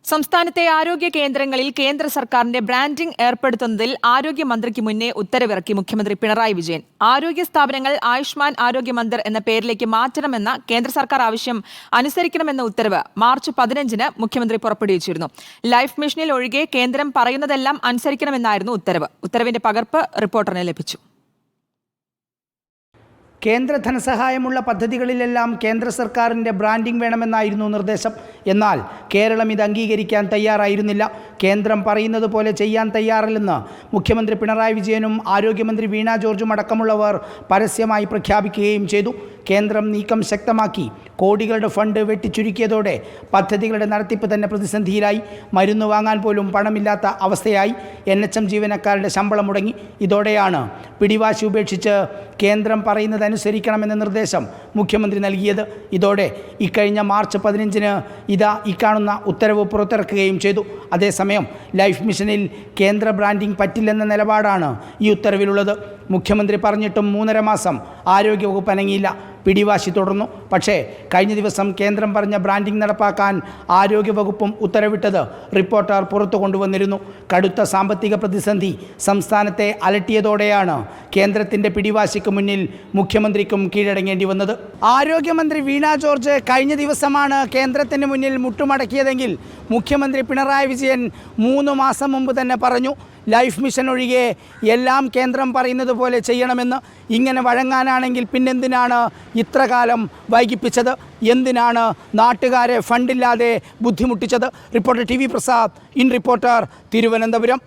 സംസ്ഥാനത്തെ ആരോഗ്യ കേന്ദ്രങ്ങളിൽ കേന്ദ്ര സർക്കാരിന്റെ ബ്രാൻഡിംഗ് ഏർപ്പെടുത്തുന്നതിൽ ആരോഗ്യമന്ത്രിക്ക് മുന്നേ ഉത്തരവിറക്കി മുഖ്യമന്ത്രി പിണറായി വിജയൻ. ആരോഗ്യ സ്ഥാപനങ്ങൾ ആയുഷ്മാൻ ആരോഗ്യ മന്ദിർ എന്ന പേരിലേക്ക് മാറ്റണമെന്ന കേന്ദ്ര സർക്കാർ ആവശ്യം അനുസരിക്കണമെന്ന ഉത്തരവ് മാർച്ച് 15-ന് മുഖ്യമന്ത്രി പുറപ്പെടുവിച്ചിരുന്നു. ലൈഫ് മിഷനിൽ ഒഴികെ കേന്ദ്രം പറയുന്നതെല്ലാം അനുസരിക്കണമെന്നായിരുന്നു ഉത്തരവ്. ഉത്തരവിന്റെ പകർപ്പ് റിപ്പോർട്ടറിന് ലഭിച്ചു. കേന്ദ്ര ധനസഹായമുള്ള പദ്ധതികളിലെല്ലാം കേന്ദ്ര സർക്കാരിൻ്റെ ബ്രാൻഡിംഗ് വേണമെന്നായിരുന്നു നിർദ്ദേശം. എന്നാൽ കേരളം ഇത് അംഗീകരിക്കാൻ തയ്യാറായിരുന്നില്ല. കേന്ദ്രം പറയുന്നത് പോലെ ചെയ്യാൻ തയ്യാറല്ലെന്ന് മുഖ്യമന്ത്രി പിണറായി വിജയനും ആരോഗ്യമന്ത്രി വീണ ജോർജും അടക്കമുള്ളവർ പരസ്യമായി പ്രഖ്യാപിക്കുകയും ചെയ്തു. കേന്ദ്രം നീക്കം ശക്തമാക്കി കോടികളുടെ ഫണ്ട് വെട്ടിച്ചുരുക്കിയതോടെ പദ്ധതികളുടെ നടത്തിപ്പ് തന്നെ പ്രതിസന്ധിയിലായി. മരുന്ന് വാങ്ങാൻ പോലും പണമില്ലാത്ത അവസ്ഥയായി. NHM ജീവനക്കാരുടെ ശമ്പളം മുടങ്ങി. ഇതോടെയാണ് പിടിവാശി ഉപേക്ഷിച്ച് കേന്ദ്രം പറയുന്നതനുസരിക്കണമെന്ന നിർദ്ദേശം മുഖ്യമന്ത്രി നൽകിയത്. ഇതോടെ ഇക്കഴിഞ്ഞ മാർച്ച് 15-ന് ഇക്കാണുന്ന ഉത്തരവ് പുറത്തിറക്കുകയും ചെയ്തു. അതേസമയം ലൈഫ് മിഷനിൽ കേന്ദ്ര ബ്രാൻഡിംഗ് പറ്റില്ലെന്ന നിലപാടാണ് ഈ ഉത്തരവിലുള്ളത്. മുഖ്യമന്ത്രി പറഞ്ഞിട്ടും 3.5 മാസം ആരോഗ്യവകുപ്പ് അനങ്ങിയില്ല. പിടിവാശി തുടർന്നു. പക്ഷേ കഴിഞ്ഞ ദിവസം കേന്ദ്രം പറഞ്ഞ ബ്രാൻഡിംഗ് നടപ്പാക്കാൻ ആരോഗ്യവകുപ്പും ഉത്തരവിട്ടത് റിപ്പോർട്ടർ പുറത്തു കൊണ്ടുവന്നിരുന്നു. കടുത്ത സാമ്പത്തിക പ്രതിസന്ധി സംസ്ഥാനത്തെ അലട്ടിയതോടെയാണ് കേന്ദ്രത്തിൻ്റെ പിടിവാശിക്ക് മുന്നിൽ മുഖ്യമന്ത്രിക്കും കീഴടങ്ങേണ്ടി വന്നത്. ആരോഗ്യമന്ത്രി വീണ ജോർജ് കഴിഞ്ഞ ദിവസമാണ് കേന്ദ്രത്തിന് മുന്നിൽ മുട്ടുമടക്കിയതെങ്കിൽ മുഖ്യമന്ത്രി പിണറായി വിജയൻ 3 മാസം മുമ്പ് തന്നെ പറഞ്ഞു ലൈഫ് മിഷൻ ഒഴികെ എല്ലാം കേന്ദ്രം പറയുന്നത് പോലെ ചെയ്യണമെന്ന്. ഇങ്ങനെ വഴങ്ങാനാണെങ്കിൽ പിന്നെന്തിനാണ് ഇത്ര കാലം വൈകിപ്പിച്ചത്? എന്തിനാണ് നാട്ടുകാരെ ഫണ്ടില്ലാതെ ബുദ്ധിമുട്ടിച്ചത്? Reporter TV Prasad, in Reporter, Thiruvananthapuram.